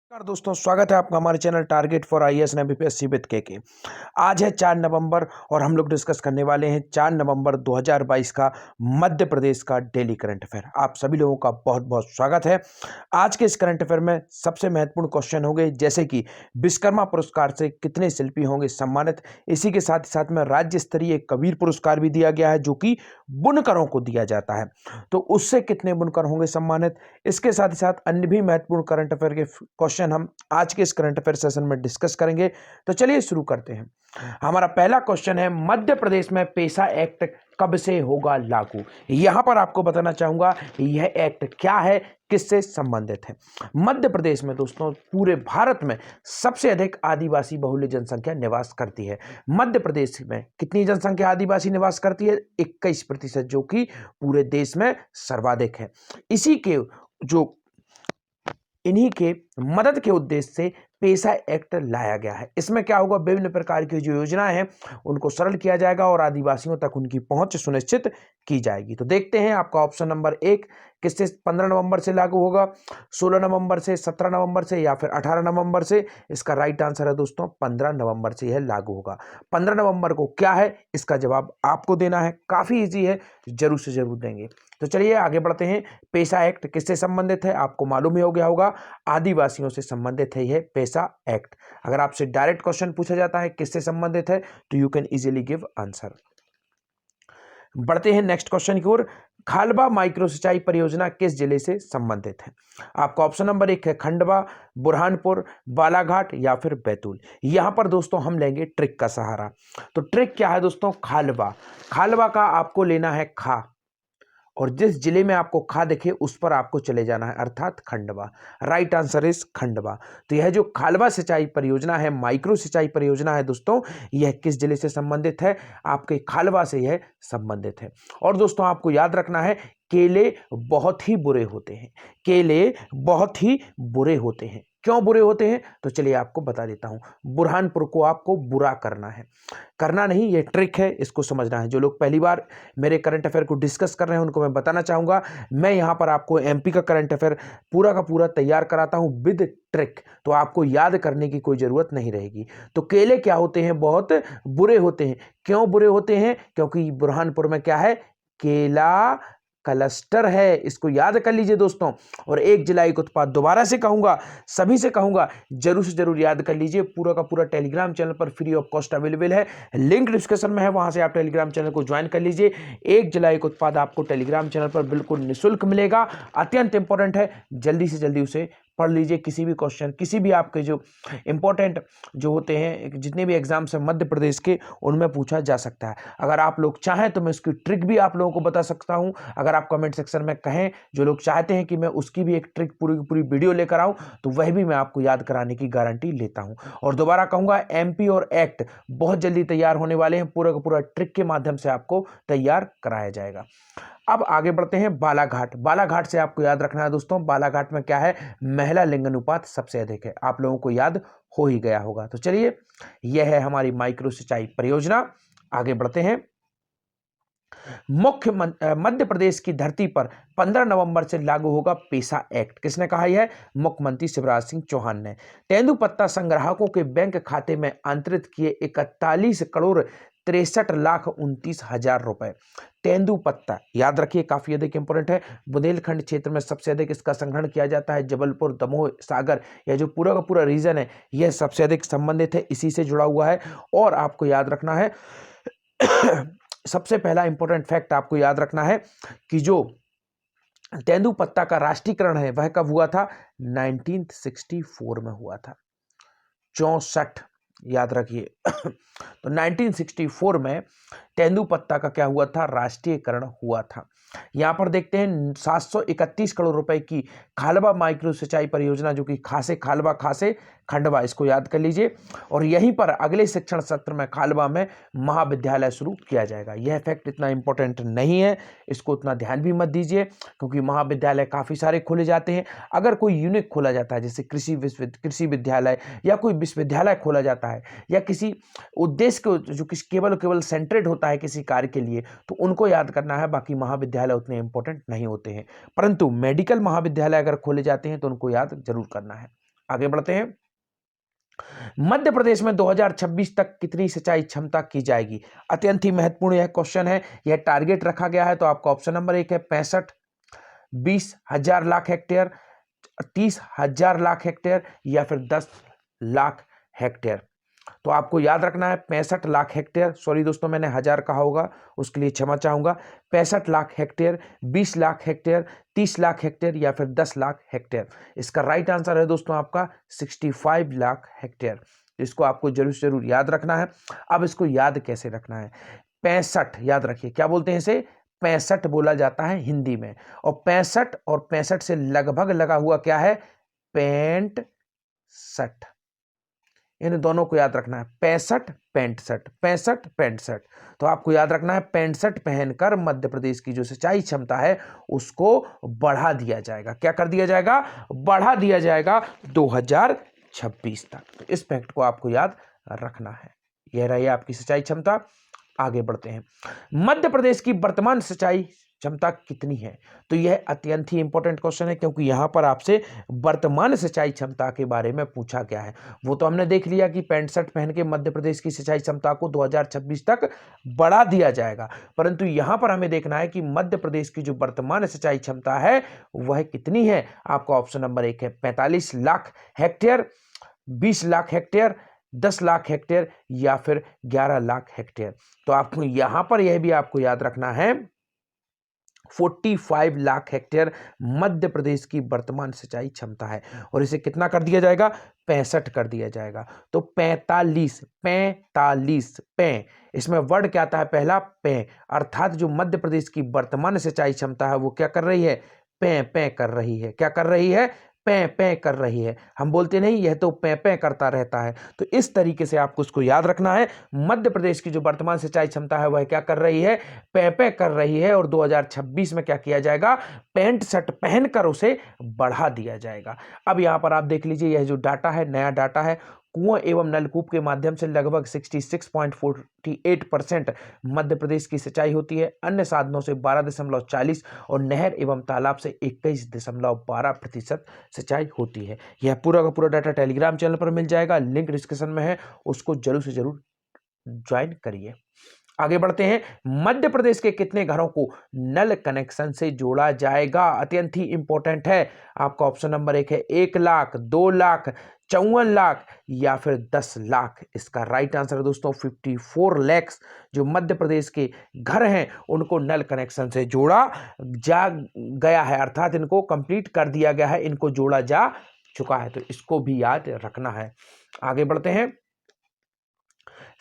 नमस्कार दोस्तों, स्वागत है आपका हमारे channel target for IAS and MPSC with के। आज है 4 नवंबर और हम लोग डिस्कस करने वाले हैं 4 नवंबर 2022 का मध्य प्रदेश का डेली करंट अफेयर। आप सभी लोगों का बहुत बहुत स्वागत है। आज के इस करंट अफेयर में सबसे महत्वपूर्ण क्वेश्चन होंगे, जैसे कि विश्वकर्मा पुरस्कार से कितने शिल्पी होंगे सम्मानित। इसी के साथ ही साथ में राज्य स्तरीय कबीर पुरस्कार भी दिया गया है, जो कि बुनकरों को दिया जाता है, तो उससे कितने बुनकर होंगे सम्मानित। इसके साथ ही साथ अन्य भी महत्वपूर्ण करंट अफेयर के क्वेश्चन हम आज के इस करंट अफेयर सेशन में डिस्कस करेंगे। तो चलिए शुरू करते हैं। हमारा पहला क्वेश्चन है, मध्य प्रदेश में पेशा एक्ट कब से होगा लागू। यहां पर आपको बताना चाहूंगा यह एक्ट क्या है, किससे संबंधित है। मध्य प्रदेश में दोस्तों पूरे भारत में सबसे अधिक आदिवासी बहुल्य जनसंख्या निवास करती है। मध्य प्रदेश में कितनी जनसंख्या आदिवासी निवास करती है? 21%, जो कि पूरे देश में सर्वाधिक है। इन्हीं के मदद के उद्देश्य से पेशा एक्ट लाया गया है। इसमें क्या होगा, विभिन्न प्रकार की जो योजनाएं हैं उनको सरल किया जाएगा और आदिवासियों तक उनकी पहुंच सुनिश्चित की जाएगी। तो देखते हैं आपका ऑप्शन नंबर 1 किससे 15 नवंबर से लागू होगा, 16 नवंबर से, 17 नवंबर से या फिर 18 नवंबर से। इसका राइट आंसर है दोस्तों 15 नवंबर से यह लागू होगा। 15 नवंबर को क्या है, इसका जवाब आपको देना है। काफी इजी है, जरूर से जरूर देंगे। तो चलिए आगे बढ़ते हैं। पेशा एक्ट किससे संबंधित है? आपको मालूम ही हो गया होगा, आदिवासियों से संबंधित है यह पेशा एक्ट। अगर आपसे डायरेक्ट क्वेश्चन पूछा जाता है किससे संबंधित है, तो you can easily give answer. बढ़ते हैं नेक्स्ट क्वेश्चन की ओर। खालबा माइक्रो सिंचाई परियोजना किस जिले से संबंधित है? आपका ऑप्शन नंबर 1 है खंडवा, बुरहानपुर, बालाघाट या फिर बैतूल। यहां पर दोस्तों हम लेंगे ट्रिक का सहारा। तो ट्रिक क्या है दोस्तों? खालबा। खालबा का आपको लेना है खा, और जिस जिले में आपको खा दिखे उस पर आपको चले जाना है, अर्थात Khandwa. Right answer is Khandwa. तो यह जो खालबा सिंचाई परियोजना है, माइक्रो सिंचाई परियोजना है दोस्तों, यह किस जिले से संबंधित है? आपके खालबा से यह संबंधित है। और दोस्तों आपको याद रखना है, केले बहुत ही बुरे होते हैं। केले बहुत ही बुरे होते हैं। क्यों बुरे होते हैं? तो चलिए आपको बता देता हूं। बुरहानपुर को आपको बुरा करना है, करना नहीं, ये ट्रिक है, इसको समझना है। जो लोग पहली बार मेरे करंट अफेयर को डिस्कस कर रहे हैं उनको मैं बताना चाहूंगा, मैं यहां पर आपको एमपी का करंट अफेयर पूरा का पूरा तैयार कराता हूं विद ट्रिक, तो आपको याद करने की कोई जरूरत नहीं रहेगी। तो केले क्या होते हैं? बहुत बुरे होते हैं। क्यों बुरे होते हैं? क्योंकि बुरहानपुर में क्या है? केला क्लस्टर है। इसको याद कर लीजिए दोस्तों। और 1 जुलाई का उत्पाद, दोबारा से कहूंगा, सभी से कहूंगा, जरूर से जरूर याद कर लीजिए। पूरा का पूरा टेलीग्राम चैनल पर फ्री ऑफ कॉस्ट अवेलेबल है, लिंक डिस्क्रिप्शन में है, वहां से आप टेलीग्राम चैनल को ज्वाइन कर लीजिए। 1 जुलाई का उत्पाद आपको टेलीग्राम चैनल पर बिल्कुल निःशुल्क मिलेगा। अत्यंत इंपॉर्टेंट है, जल्दी से जल्दी उसे पढ़ लीजिए। किसी भी क्वेश्चन, किसी भी आपके जो इंपॉर्टेंट जो होते हैं, जितने भी एग्जाम्स हैं मध्य प्रदेश के, उनमें पूछा जा सकता है। अगर आप लोग चाहें तो मैं उसकी ट्रिक भी आप लोगों को बता सकता हूं। अगर आप कमेंट सेक्शन में कहें, जो लोग चाहते हैं कि मैं उसकी भी एक ट्रिक पूरी पूरी वीडियो लेकर आऊं, तो वह भी मैं आपको याद कराने की गारंटी लेता हूं। और दोबारा कहूंगा, एमपी और एक्ट बहुत जल्दी तैयार होने वाले हैं। पूरा का पूरा ट्रिक के माध्यम से आपको तैयार कराया जाएगा। अब आगे बढ़ते हैं। बालाघाट। बालाघाट से आपको याद रखना है दोस्तों, बालाघाट में क्या है? महिला लिंग अनुपात सबसे अधिक है। आप लोगों को याद हो ही गया होगा। तो चलिए, यह है हमारी माइक्रो सिंचाई परियोजना। आगे बढ़ते हैं। मध्य प्रदेश की धरती पर 15 नवंबर से लागू होगा पेशा एक्ट। किसने कहा यह? मुख्यमंत्री शिवराज सिंह चौहान ने। तेंदुपत्ता संग्राहकों के बैंक खाते में अंतरित किए 41 करोड़ 63,29,000 रुपए। तेंदुपत्ता याद रखिए, काफी अधिक इंपोर्टेंट है। बुंदेलखंड क्षेत्र में सबसे अधिक इसका संग्रहण किया जाता है। जबलपुर, दमोह, सागर, यह जो पूरा का पूरा रीजन है, यह सबसे अधिक संबंधित है, इसी से जुड़ा हुआ है। और आपको याद रखना है सबसे पहला इंपॉर्टेंट फैक्ट आपको याद रखना है कि जो तेंदुपत्ता का राष्ट्रीयकरण है वह कब हुआ था? 1964 में हुआ था। 64 याद रखिए। तो 1964 में तेंदुपत्ता का क्या हुआ था? राष्ट्रीयकरण हुआ था। यहां पर देखते हैं 731 करोड़ रुपए की खालबा माइक्रो सिंचाई परियोजना, जो कि खासे खालबा, खासे खंडवा, इसको याद कर लीजिए। और यहीं पर अगले शिक्षण सत्र में खालबा में महाविद्यालय शुरू किया जाएगा। यह फैक्ट इतना इंपॉर्टेंट नहीं है, इसको उतना ध्यान भी मत दीजिए, क्योंकि महाविद्यालय काफी सारे खोले जाते हैं। अगर कोई यूनिक खोला जाता है, जैसे कृषि विद्यालय या कोई विश्वविद्यालय खोला जाता है, या किसी उद्देश्य को जो केवल केवल सेंट्रेड होता है किसी कार्य के लिए, तो उनको याद करना है। बाकी महाविद्यालय उतने इंपॉर्टेंट नहीं होते हैं, परंतु मेडिकल महाविद्यालय अगर खोले जाते हैं तो उनको याद जरूर करना है। आगे बढ़ते हैं। मध्य प्रदेश में 2026 तक कितनी सिंचाई क्षमता की जाएगी? अत्यंत ही महत्वपूर्ण यह क्वेश्चन है। यह टारगेट रखा गया है, तो आपका ऑप्शन नंबर 1 है 65, 20,000 लाख हेक्टेयर, 30,000 लाख हेक्टेयर या फिर 10 लाख हेक्टेयर। तो आपको याद रखना है 65 लाख हेक्टेयर, सॉरी दोस्तों मैंने 1000 कहा होगा, उसके लिए क्षमा चाहूंगा। 65 lakh hectare, 20 lakh hectare, 30 lakh hectare या फिर 10 लाख हेक्टेयर। इसका राइट आंसर है दोस्तों आपका 65 लाख हेक्टेयर। इसको आपको जरूर से जरूर याद रखना है। अब इसको याद कैसे रखना है? 65 याद रखिए, क्या बोलते हैं इसे? 65 बोला जाता है हिंदी में, और 65 और 65 से लगभग लगा हुआ क्या है? 65। इन दोनों को याद रखना है, 65 65 65 65। तो आपको याद रखना है 65 पहनकर मध्य प्रदेश की जो सिंचाई क्षमता है उसको बढ़ा दिया जाएगा। क्या कर दिया जाएगा? बढ़ा दिया जाएगा 2026 तक। तो इस फैक्ट को आपको याद रखना है। यह रही आपकी सिंचाई क्षमता। आगे बढ़ते हैं। मध्य प्रदेश की वर्तमान सिंचाई क्षमता कितनी है? तो यह अत्यंत ही इंपॉर्टेंट क्वेश्चन है, क्योंकि यहां पर आपसे वर्तमान सिंचाई क्षमता के बारे में पूछा गया है। वो तो हमने देख लिया कि 65 पहन के मध्य प्रदेश की सिंचाई क्षमता को 2026 तक बढ़ा दिया जाएगा, परंतु यहां पर हमें देखना है कि मध्य प्रदेश की जो वर्तमान सिंचाई क्षमता है वह कितनी है। आपका ऑप्शन नंबर 1 है 45 lakh hectare, 20 lakh hectare, 10 lakh hectare या फिर 11 लाख हेक्टेयर। तो आपको यहां पर यह भी आपको याद रखना है 45 लाख हेक्टेयर मध्य प्रदेश की वर्तमान सिंचाई क्षमता है, और इसे कितना कर दिया जाएगा? 65 कर दिया जाएगा। तो 45 45 पे, इसमें वर्ड क्या आता है? पहला पे, अर्थात जो मध्य प्रदेश की वर्तमान सिंचाई क्षमता है वो क्या कर रही है? पे कर रही है। क्या कर रही है? पे कर रही है। हम बोलते नहीं यह तो पे करता रहता है। तो इस तरीके से आपको उसको याद रखना है। मध्य प्रदेश की जो वर्तमान सिंचाई क्षमता है वह क्या कर रही है? पे कर रही है, और 2026 में क्या किया जाएगा? पैंट शर्ट पहनकर उसे बढ़ा दिया जाएगा। अब यहां पर आप देख लीजिए, यह जो डाटा है नया डाटा है। कुआं एवं नलकूप के माध्यम से लगभग 66.48% मध्य प्रदेश की सिंचाई होती है। अन्य साधनों से 12.40 और नहर एवं तालाब से 21.12% सिंचाई होती है। यह पूरा का पूरा डाटा टेलीग्राम चैनल पर मिल जाएगा, लिंक डिस्क्रिप्शन में है, उसको जरूर से जरूर ज्वाइन करिए। आगे बढ़ते हैं। मध्य प्रदेश के कितने घरों को नल कनेक्शन से जोड़ा जाएगा? अत्यंत ही इंपॉर्टेंट है। आपका ऑप्शन नंबर 1 है 1 लाख, 2 लाख, 54 लाख या फिर 10 लाख। इसका राइट आंसर है दोस्तों 54 लाख जो मध्य प्रदेश के घर हैं उनको नल कनेक्शन से जोड़ा जा गया है, अर्थात इनको कंप्लीट कर दिया गया है, इनको जोड़ा जा चुका है। तो इसको भी याद रखना है। आगे बढ़ते हैं।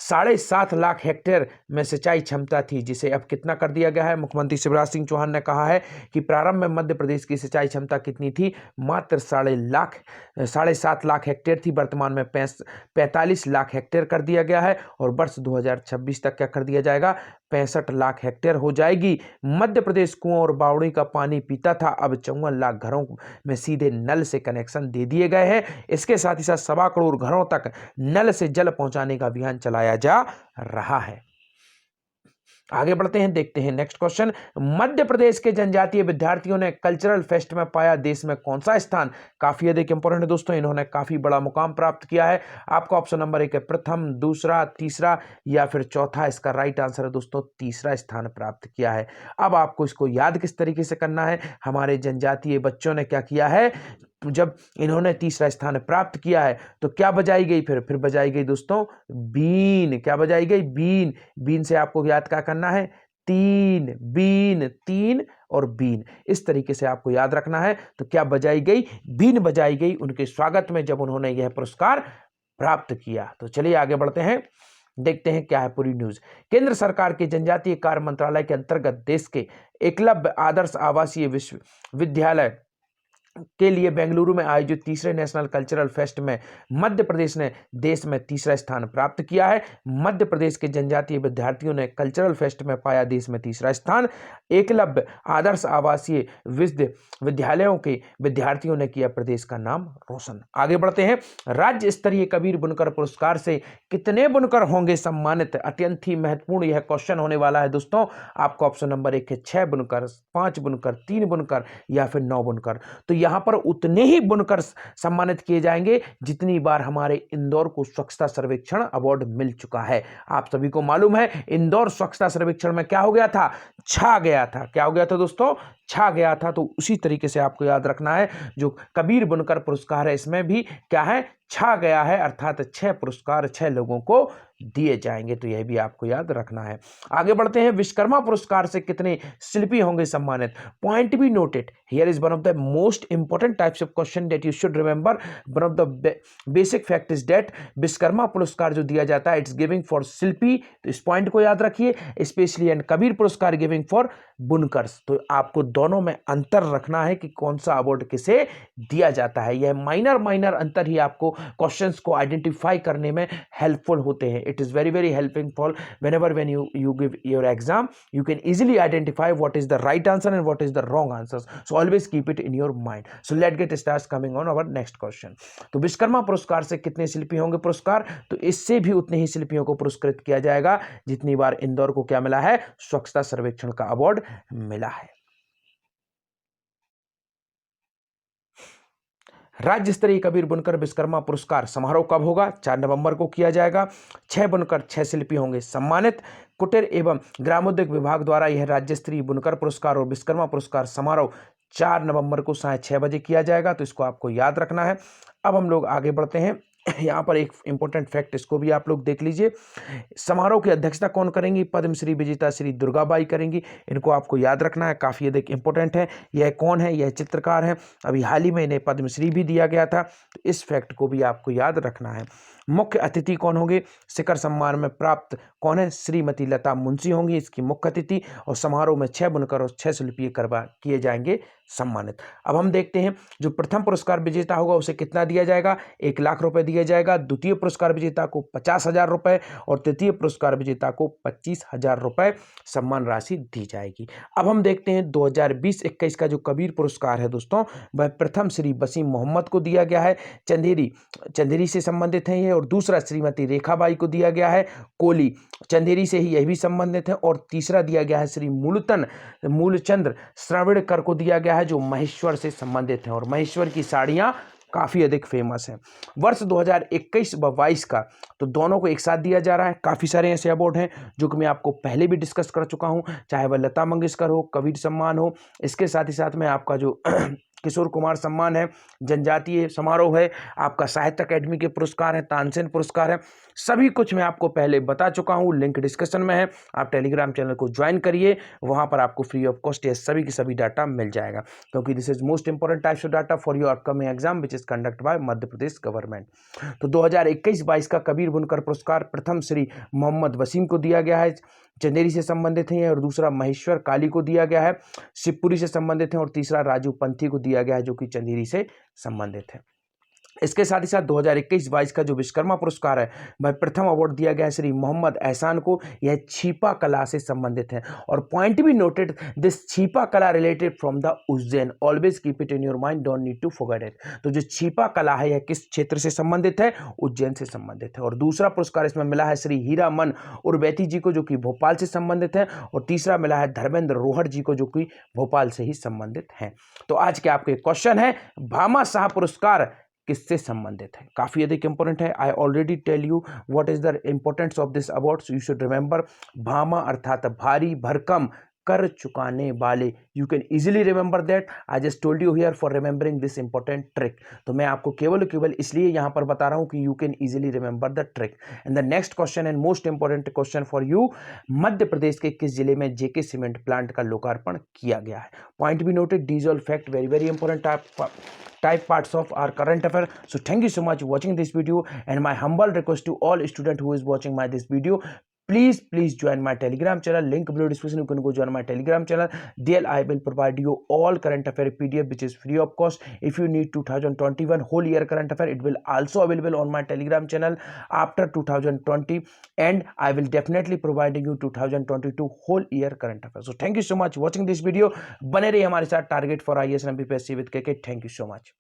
7.5 लाख हेक्टेयर में सिंचाई क्षमता थी, जिसे अब कितना कर दिया गया है? मुख्यमंत्री शिवराज सिंह चौहान ने कहा है कि प्रारंभ में मध्य प्रदेश की सिंचाई क्षमता कितनी थी? मात्र 7.5 लाख हेक्टेयर थी। वर्तमान में 45 लाख हेक्टेयर कर दिया गया है, और वर्ष 2026 तक क्या कर दिया जाएगा? 65 लाख हेक्टेयर हो जाएगी। मध्य प्रदेश कुआं और बावड़ी का पानी पीता था, अब 54 लाख घरों में सीधे नल से कनेक्शन दे दिए गए हैं। इसके साथ ही साथ 1.25 करोड़ घरों तक नल से जल पहुंचाने का अभियान चलाया जा रहा है। आगे बढ़ते हैं, देखते हैं नेक्स्ट क्वेश्चन। मध्य प्रदेश के जनजातीय विद्यार्थियों ने कल्चरल फेस्ट में पाया देश में कौन सा स्थान? काफी अधिक इंपॉर्टेंट है दोस्तों, इन्होंने काफी बड़ा मुकाम प्राप्त किया है। आपका ऑप्शन नंबर 1 है प्रथम, दूसरा, तीसरा या फिर चौथा। इसका राइट आंसर है दोस्तों तीसरा स्थान प्राप्त किया है। अब आपको इसको याद किस तरीके से करना है? हमारे जनजातीय बच्चों ने क्या किया है? जब इन्होंने तीसरा स्थान प्राप्त किया है तो क्या बजाई गई? फिर बजाई गई दोस्तों बीन। क्या बजाई गई? बीन। बीन से आपको याद क्या करना है? तीन, बीन, तीन और बीन, इस तरीके से आपको याद रखना है। तो क्या बजाई गई? बीन बजाई गई उनके स्वागत में जब उन्होंने यह पुरस्कार प्राप्त किया। तो चलिए आगे बढ़ते हैं, देखते हैं क्या है पूरी न्यूज। केंद्र सरकार के जनजातीय कार्य मंत्रालय के अंतर्गत देश के एकलव्य आदर्श आवासीय विश्वविद्यालय के लिए बेंगलुरु में आयोजित तीसरे नेशनल कल्चरल फेस्ट में मध्य प्रदेश ने देश में तीसरा स्थान प्राप्त किया है। मध्य प्रदेश के जनजातीय विद्यार्थियों ने कल्चरल फेस्ट में पाया देश में तीसरा स्थान। एकलव्य आदर्श आवासीय विद्यालयों के विद्यार्थियों ने किया प्रदेश का नाम रोशन। आगे बढ़ते हैं। राज्य स्तरीय कबीर बुनकर पुरस्कार से कितने बुनकर होंगे सम्मानित? अत्यंत ही महत्वपूर्ण यह क्वेश्चन होने वाला है दोस्तों। आपका ऑप्शन नंबर 1 है 6 बुनकर, 5 बुनकर, 3 बुनकर या फिर 9 बुनकर। तो यहाँ पर उतने ही बुनकर सम्मानित किए जाएंगे जितनी बार हमारे इंदौर को स्वच्छता सर्वेक्षण अवार्ड मिल चुका है। आप सभी को मालूम है इंदौर स्वच्छता सर्वेक्षण में क्या हो गया था, छा गया था। क्या हो गया था दोस्तों, छा गया था। तो उसी तरीके से आपको याद रखना है जो कबीर बुनकर पुरस्कार है इसमें भी क्या है, छा गया है, अर्थात 6 पुरस्कार 6 लोगों को दिए जाएंगे। तो यह भी आपको याद रखना है। आगे बढ़ते हैं, विश्वकर्मा पुरस्कार से कितने शिल्पी होंगे सम्मानित। Point be noted, here is one of the most important types of question that you should remember. One of the basic fact is that Vishwakarma पुरस्कार जो दिया जाता है इट्स गिविंग फॉर शिल्पी, तो इस पॉइंट को याद रखिए, स्पेशली एंड कबीर पुरस्कार गिविंग फॉर बुनकर्स। तो आपको दोनों में अंतर रखना है कि कौन सा अवार्ड किसे दिया जाता है। यह माइनर अंतर ही आपको क्वेश्चंस को आइडेंटिफाई करने में हेल्पफुल होते हैं। It is very helpful whenever when you give your exam you can easily identify what is the right answer and what is the wrong answers, so always keep it in your mind. So let's get started coming on our next question. तो विश्वकर्मा पुरस्कार से कितने शिल्पी होंगे पुरस्कार, तो इससे भी उतने ही शिल्पियों को पुरस्कृत किया जाएगा जितनी बार इंदौर को क्या मिला है, स्वच्छता सर्वेक्षण का अवार्ड मिला है। राज्य स्तरीय कबीर बुनकर विश्वकर्मा पुरस्कार समारोह कब होगा, 4 नवंबर को किया जाएगा। 6 बुनकर 6 शिल्पी होंगे सम्मानित। कुटीर एवं ग्रामोद्योग विभाग द्वारा यह राज्य स्तरीय बुनकर पुरस्कार और विश्वकर्मा पुरस्कार समारोह 4 नवंबर को साय 6 बजे किया जाएगा। तो इसको आपको याद रखना है। अब हम लोग आगे बढ़ते हैं। यहाँ पर एक इंपॉर्टेंट फैक्ट, इसको भी आप लोग देख लीजिए। समारोह की अध्यक्षता कौन करेंगी, पद्मश्री विजेता श्री दुर्गाबाई करेंगी। इनको आपको याद रखना है, काफ़ी अधिक इंपॉर्टेंट है। यह कौन है, यह चित्रकार है, अभी हाल ही में इन्हें पद्मश्री भी दिया गया था। तो इस फैक्ट को भी आपको याद रखना है। मुख्य अतिथि कौन होंगे, शिखर सम्मान में प्राप्त कौन है, श्रीमती लता मुंशी होंगी इसकी मुख्य अतिथि। और समारोह में 6 बुनकर और 6 शिल्पी किए जाएंगे सम्मानित। अब हम देखते हैं जो प्रथम पुरस्कार विजेता होगा उसे कितना दिया जाएगा, 1 लाख रुपए दिया जाएगा। द्वितीय पुरस्कार विजेता को 50,000 रुपए और तृतीय पुरस्कार विजेता को 25,000 रुपए सम्मान राशि दी जाएगी। अब हम देखते हैं 2020-21 का जो कबीर पुरस्कार है दोस्तों, वह प्रथम श्री वसीम मोहम्मद को दिया गया है, चंदेरी से संबंधित है ये। और दूसरा श्रीमती रेखाबाई को दिया गया है, कोली चंदेरी से ही यह भी संबंधित है। और तीसरा दिया गया है श्री मूलचंद्र श्रावणकर को दिया गया है जो महेश्वर से संबंधित है। और महेश्वर की साड़ियां काफ़ी अधिक फेमस हैं। वर्ष 2021 व 22 का तो दोनों को एक साथ दिया जा रहा है। काफ़ी सारे ऐसे अवार्ड हैं जो कि मैं आपको पहले भी डिस्कस कर चुका हूं, चाहे वह लता मंगेशकर हो, कबीर सम्मान हो, इसके साथ ही साथ में आपका जो किशोर कुमार सम्मान है, जनजातीय समारोह है, आपका साहित्य अकेडमी के पुरस्कार है, तानसेन पुरस्कार है, सभी कुछ मैं आपको पहले बता चुका हूं। लिंक डिस्कशन में है, आप टेलीग्राम चैनल को ज्वाइन करिए, वहां पर आपको फ्री ऑफ कॉस्ट ये सभी की सभी डाटा मिल जाएगा, क्योंकि this is most important types of data for your upcoming exam which is conduct bye Madhya Pradesh government. तो 2021-22 का कबीर बुनकर पुरस्कार प्रथम श्री मोहम्मद वसीम को दिया गया है, चंदेरी से संबंधित हैं, और दूसरा महेश्वर काली को दिया गया है, शिवपुरी से संबंधित हैं, और तीसरा राजू पंथी को दिया गया है जो कि चंदेरी से संबंधित है। इसके साथ ही साथ 2021-22 का जो विश्वकर्मा पुरस्कार है वह प्रथम अवार्ड दिया गया है श्री मोहम्मद एहसान को, यह छिपा कला से संबंधित है। और पॉइंट भी नोटेड, दिस छिपा कला related from the Ujjain, always keep it in your mind, don't need to forget it. तो जो छिपा कला है यह किस क्षेत्र से संबंधित है, उज्जैन से संबंधित है। और दूसरा पुरस्कार इसमें मिला है श्री हीरामन उर्वैती जी को जो कि भोपाल से संबंधित है, और तीसरा मिला है धर्मेंद्र रोहड़ जी को जो कि भोपाल से ही संबंधित है। तो आज के आपके क्वेश्चन है, भामा शाह पुरस्कार किससे संबंधित है, काफी अधिक इंपॉर्टेंट है। I already tell you what is the importance of this award, you should remember. भामा अर्थात भारी भरकम कर चुकाने वाले, you can easily remember that. I just told you here for remembering this important trick. तो मैं आपको केवल इसलिए यहां पर बता रहा हूं कि you can easily remember the trick. And the next question and most important question for you, Madhya Pradesh के किस जिले में जेके सीमेंट प्लांट का लोकार्पण किया गया है। Point be noted, these all fact very important type parts of our current affair. So thank you so much watching this video, and my humble request to all student who is watching this video, please join my telegram channel, link below description, you can go join my telegram channel. There I will provide you all current affair PDF which is free of cost. If you need 2021 whole year current affair, it will also available on my telegram channel after 2020, and I will definitely providing you 2022 whole year current affair. So thank you so much watching this video. बने रहिए हमारे साथ, target for IAS and MPPSC with KK. Thank you so much.